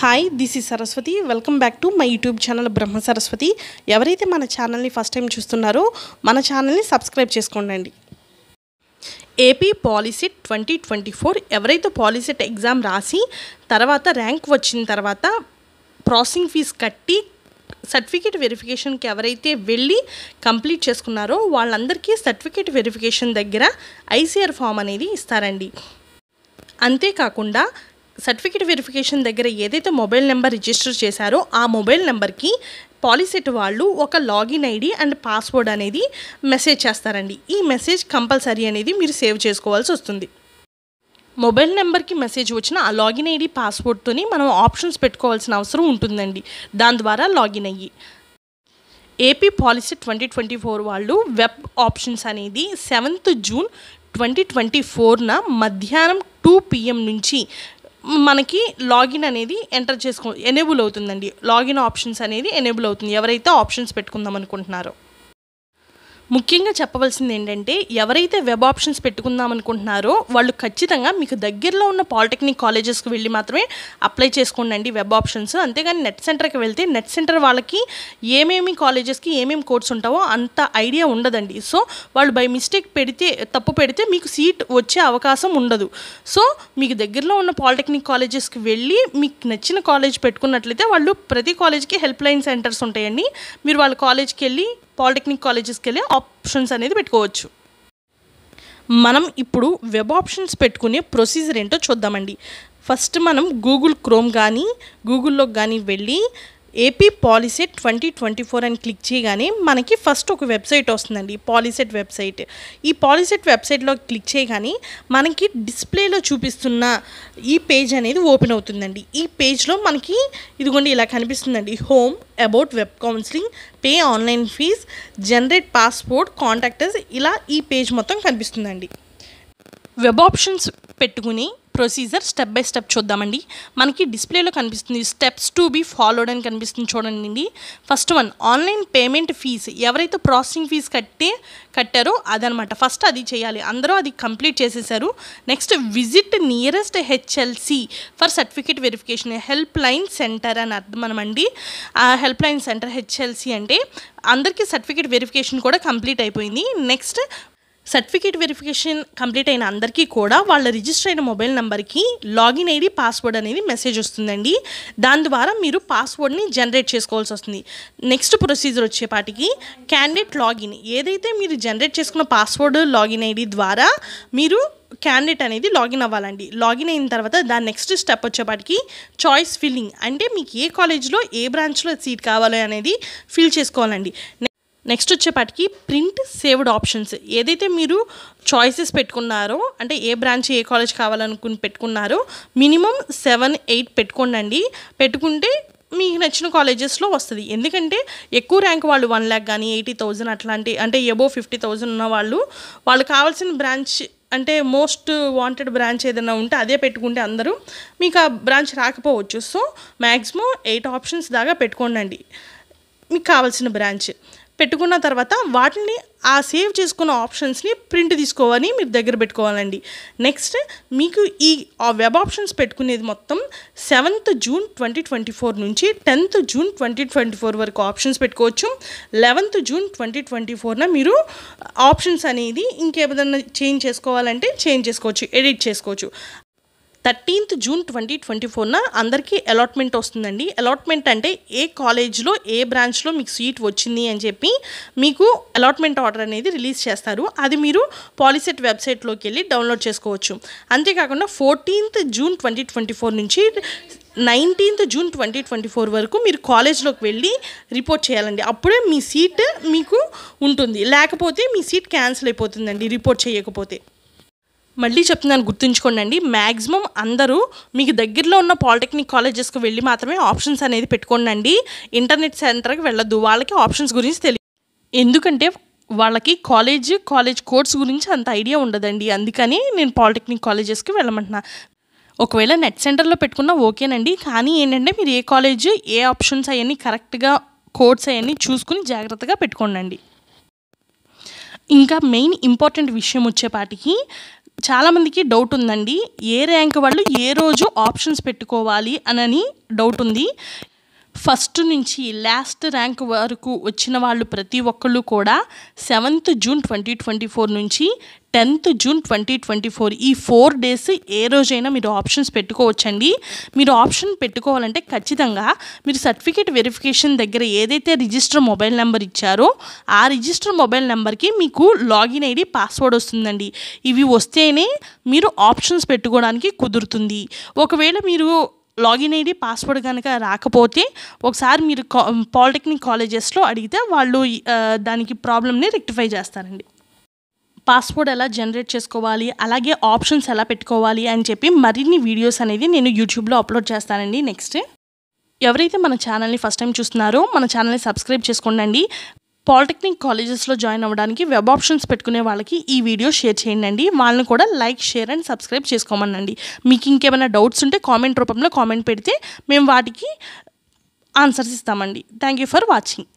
Hi, this is Saraswati. Welcome back to my YouTube channel Brahma Saraswati. ఎవరైతే మన ఛానల్ని ఫస్ట్ టైం చూస్తున్నారో మన ఛానల్ని సబ్స్క్రైబ్ చేసుకోండి. ఏపీ పాలిసెట్ 2024 ఎవరైతే పాలిసెట్ ఎగ్జామ్ రాసి తర్వాత ర్యాంక్ వచ్చిన తర్వాత ప్రాసెసింగ్ ఫీజు కట్టి సర్టిఫికేట్ వెరిఫికేషన్కి ఎవరైతే వెళ్ళి కంప్లీట్ చేసుకున్నారో వాళ్ళందరికీ సర్టిఫికేట్ వెరిఫికేషన్ దగ్గర ఐసీఆర్ ఫామ్ అనేది ఇస్తారండి. అంతేకాకుండా సర్టిఫికేట్ వెరిఫికేషన్ దగ్గర ఏదైతే మొబైల్ నెంబర్ రిజిస్టర్ చేశారో ఆ మొబైల్ నెంబర్కి పాలిసెట్ వాళ్ళు ఒక లాగిన్ ఐడి అండ్ పాస్వర్డ్ అనేది మెసేజ్ చేస్తారండి. ఈ మెసేజ్ కంపల్సరీ అనేది మీరు సేవ్ చేసుకోవాల్సి వస్తుంది. మొబైల్ నెంబర్కి మెసేజ్ వచ్చిన ఆ లాగిన్ ఐడి పాస్వర్డ్తోని మనం ఆప్షన్స్ పెట్టుకోవాల్సిన అవసరం ఉంటుందండి. దాని ద్వారా లాగిన్ అయ్యి ఏపీ పాలిసెట్ 2024 వాళ్ళు వెబ్ ఆప్షన్స్ అనేది 7th జూన్ 2024 మధ్యాహ్నం 2 PM నుంచి మనకి లాగిన్ అనేది ఎనేబుల్ అవుతుందండి. లాగిన్ ఆప్షన్స్ అనేది ఎనేబుల్ అవుతుంది ఎవరైతే ఆప్షన్స్ పెట్టుకుందాం అనుకుంటున్నారో. ముఖ్యంగా చెప్పవలసింది ఏంటంటే ఎవరైతే వెబ్ ఆప్షన్స్ పెట్టుకుందాం అనుకుంటున్నారో వాళ్ళు ఖచ్చితంగా మీకు దగ్గరలో ఉన్న పాలిటెక్నిక్ కాలేజెస్కి వెళ్ళి మాత్రమే అప్లై చేసుకోండి వెబ్ ఆప్షన్స్. అంతేగాని నెట్ సెంటర్కి వెళ్తే నెట్ సెంటర్ వాళ్ళకి ఏమేమి కాలేజెస్కి ఏమేమి కోర్స్ ఉంటావో అంత ఐడియా ఉండదండి. సో వాళ్ళు బై మిస్టేక్ తప్పు పెడితే మీకు సీట్ వచ్చే అవకాశం ఉండదు. సో మీకు దగ్గరలో ఉన్న పాలిటెక్నిక్ కాలేజెస్కి వెళ్ళి మీకు నచ్చిన కాలేజ్ పెట్టుకున్నట్లయితే వాళ్ళు ప్రతి కాలేజ్కి హెల్ప్ లైన్ సెంటర్స్ ఉంటాయండి. మీరు వాళ్ళ కాలేజ్కి వెళ్ళి పాలిటెక్నిక్ కాలేజెస్కి వెళ్ళి ఆప్షన్స్ అనేది పెట్టుకోవచ్చు. మనం ఇప్పుడు వెబ్ ఆప్షన్స్ పెట్టుకునే ప్రొసీజర్ ఏంటో చూద్దామండి. ఫస్ట్ మనం గూగుల్ క్రోమ్ కానీ గూగుల్లోకి కానీ వెళ్ళి ఏపీ పాలిసెట్ 2024 అని క్లిక్ చేయగానే మనకి ఫస్ట్ ఒక వెబ్సైట్ వస్తుందండి, పాలిసెట్ వెబ్సైట్. ఈ పాలిసెట్ వెబ్సైట్లో క్లిక్ చేయగానే మనకి డిస్ప్లేలో చూపిస్తున్న ఈ పేజ్ అనేది ఓపెన్ అవుతుందండి. ఈ పేజ్లో మనకి ఇదిగోండి ఇలా కనిపిస్తుందండి. Home, about web counselling, pay online fee, generate passport, contactors, ఇలా ఈ పేజ్ మొత్తం కనిపిస్తుందండి. వెబ్ ఆప్షన్స్ పెట్టుకుని ప్రొసీజర్ స్టెప్ బై స్టెప్ చూద్దామండి. మనకి డిస్ప్లేలో కనిపిస్తుంది స్టెప్స్ టు బి ఫాలోడ్ అని కనిపిస్తుంది చూడండి. First one, online payment fee. ఎవరైతే ప్రాసెసింగ్ ఫీజు కట్టారో అదనమాట. ఫస్ట్ అది చేయాలి. అందరూ అది కంప్లీట్ చేసేసారు. Next, visit nearest HLC for certificate verification. Help line centre అని అర్థం అనమండి. ఆ హెల్ప్ లైన్ సెంటర్ హెచ్ఎల్సి అంటే అందరికీ సర్టిఫికేట్ వెరిఫికేషన్ కూడా కంప్లీట్ అయిపోయింది. నెక్స్ట్, సర్టిఫికేట్ వెరిఫికేషన్ కంప్లీట్ అయిన అందరికీ కూడా వాళ్ళ రిజిస్టర్ అయిన మొబైల్ నెంబర్కి లాగిన్ ఐడి పాస్వర్డ్ అనేది మెసేజ్ వస్తుందండి. దాని ద్వారా మీరు పాస్వర్డ్ని జనరేట్ చేసుకోవాల్సి వస్తుంది. నెక్స్ట్ ప్రొసీజర్ వచ్చేపాటికి క్యాండిడేట్ లాగిన్. ఏదైతే మీరు జనరేట్ చేసుకున్న పాస్వర్డ్ లాగిన్ ఐడి ద్వారా మీరు క్యాండిడేట్ అనేది లాగిన్ అవ్వాలండి. లాగిన్ అయిన తర్వాత దాని నెక్స్ట్ స్టెప్ వచ్చేపాటికి చాయిస్ ఫిల్లింగ్. అంటే మీకు ఏ కాలేజ్లో ఏ బ్రాంచ్లో సీట్ కావాలి అనేది ఫిల్ చేసుకోవాలండి. నెక్స్ట్ వచ్చేపాటికి ప్రింట్ సేవ్డ్ ఆప్షన్స్. ఏదైతే మీరు చాయిసెస్ పెట్టుకున్నారో అంటే ఏ బ్రాంచ్ ఏ కాలేజ్ కావాలనుకుని పెట్టుకున్నారో మినిమం 7-8 పెట్టుకోండి. పెట్టుకుంటే మీకు నచ్చిన కాలేజెస్లో వస్తుంది. ఎందుకంటే ఎక్కువ ర్యాంక్ వాళ్ళు 1 lakh కానీ 80,000 అట్లాంటి అంటే అబోవ్ 50,000 ఉన్న వాళ్ళు కావాల్సిన బ్రాంచ్ అంటే మోస్ట్ వాంటెడ్ బ్రాంచ్ ఏదైనా ఉంటే అదే పెట్టుకుంటే అందరూ మీకు ఆ బ్రాంచ్ రాకపోవచ్చు. సో మ్యాక్సిమం 8 ఆప్షన్స్ దాకా పెట్టుకోండి మీకు కావాల్సిన బ్రాంచ్. పెట్టుకున్న తర్వాత వాటిని ఆ సేవ్ చేసుకున్న ఆప్షన్స్ని ప్రింట్ తీసుకోవాలి, మీరు దగ్గర పెట్టుకోవాలండి. నెక్స్ట్, మీకు ఈ వెబ్ ఆప్షన్స్ పెట్టుకునేది మొత్తం 7th జూన్ 2024 నుంచి 10th జూన్ 2024 వరకు ఆప్షన్స్ పెట్టుకోవచ్చు. 11th జూన్ 2024 మీరు ఆప్షన్స్ అనేది ఇంకేదైనా చేంజ్ చేసుకోవాలంటే చేంజ్ చేసుకోవచ్చు, ఎడిట్ చేసుకోవచ్చు. 13th జూన్ 2024 అందరికీ అలాట్మెంట్ వస్తుందండి. అలాట్మెంట్ అంటే ఏ కాలేజ్లో ఏ బ్రాంచ్లో మీకు సీట్ వచ్చింది అని చెప్పి మీకు అలాట్మెంట్ ఆర్డర్ అనేది రిలీజ్ చేస్తారు. అది మీరు పాలిసెట్ వెబ్సైట్లోకి వెళ్ళి డౌన్లోడ్ చేసుకోవచ్చు. అంతేకాకుండా 14th జూన్ 2024 నుంచి 19th జూన్ 2024 వరకు మీరు కాలేజ్లోకి వెళ్ళి రిపోర్ట్ చేయాలండి. అప్పుడే మీ సీట్ మీకు ఉంటుంది. లేకపోతే మీ సీట్ క్యాన్సిల్ అయిపోతుందండి రిపోర్ట్ చేయకపోతే. మళ్ళీ చెప్తున్నాను, గుర్తుంచుకోండి. మ్యాక్సిమం అందరూ మీకు దగ్గరలో ఉన్న పాలిటెక్నిక్ కాలేజెస్కి వెళ్ళి మాత్రమే ఆప్షన్స్ అనేది పెట్టుకోండి. ఇంటర్నెట్ సెంటర్కి వెళ్ళొద్దు. వాళ్ళకి ఆప్షన్స్ గురించి తెలియదు. ఎందుకంటే వాళ్ళకి కాలేజ్ కోర్స్ గురించి అంత ఐడియా ఉండదండి. అందుకని నేను పాలిటెక్నిక్ కాలేజెస్కి వెళ్ళమంటున్నా. ఒకవేళ నెట్ సెంటర్లో పెట్టుకున్నా ఓకేనండి. కానీ ఏంటంటే మీరు ఏ కాలేజ్ ఏ ఆప్షన్స్ అవన్నీ కరెక్ట్గా కోర్స్ అవన్నీ చూసుకుని జాగ్రత్తగా పెట్టుకోండి. ఇంకా మెయిన్ ఇంపార్టెంట్ విషయం వచ్చేపాటికి చాలామందికి డౌట్ ఉందండి, ఏ ర్యాంక్ వాళ్ళు ఏ రోజు ఆప్షన్స్ పెట్టుకోవాలి అని డౌట్ ఉంది. ఫస్ట్ నుంచి లాస్ట్ ర్యాంక్ వరకు వచ్చిన వాళ్ళు ప్రతి ఒక్కళ్ళు కూడా 7th జూన్ 2024 నుంచి 10th జూన్ 2024 ఈ 4 డేస్ ఏ రోజైనా మీరు ఆప్షన్స్ పెట్టుకోవచ్చండి. మీరు ఆప్షన్ పెట్టుకోవాలంటే ఖచ్చితంగా మీరు సర్టిఫికేట్ వెరిఫికేషన్ దగ్గర ఏదైతే రిజిస్టర్ మొబైల్ నెంబర్ ఇచ్చారో ఆ రిజిస్టర్ మొబైల్ నెంబర్కి మీకు లాగిన్ ఐడి పాస్వర్డ్ వస్తుందండి. ఇవి వస్తేనే మీరు ఆప్షన్స్ పెట్టుకోవడానికి కుదురుతుంది. ఒకవేళ మీరు లాగిన్ ఐడి పాస్వర్డ్ కనుక రాకపోతే ఒకసారి మీరు పాలిటెక్నిక్ కాలేజెస్లో అడిగితే వాళ్ళు దానికి ప్రాబ్లమ్ని రెక్టిఫై చేస్తారండి. పాస్వర్డ్ ఎలా జనరేట్ చేసుకోవాలి, అలాగే ఆప్షన్స్ ఎలా పెట్టుకోవాలి అని చెప్పి మరిన్ని వీడియోస్ అనేది నేను యూట్యూబ్లో అప్లోడ్ చేస్తానండి. నెక్స్ట్ ఎవరైతే మన ఛానల్ని ఫస్ట్ టైం చూస్తున్నారో మన ఛానల్ని సబ్స్క్రైబ్ చేసుకోండి. పాలిటెక్నిక్ కాలేజెస్లో జాయిన్ అవ్వడానికి వెబ్ ఆప్షన్స్ పెట్టుకునే వాళ్ళకి ఈ వీడియో షేర్ చేయండి. వాళ్ళని కూడా లైక్, షేర్ అండ్ సబ్స్క్రైబ్ చేసుకోమనండి. మీకు ఇంకేమైనా డౌట్స్ ఉంటే కామెంట్ రూపంలో కామెంట్ పెడితే మేము వాటికి ఆన్సర్స్ ఇస్తామండి. Thank you for watching.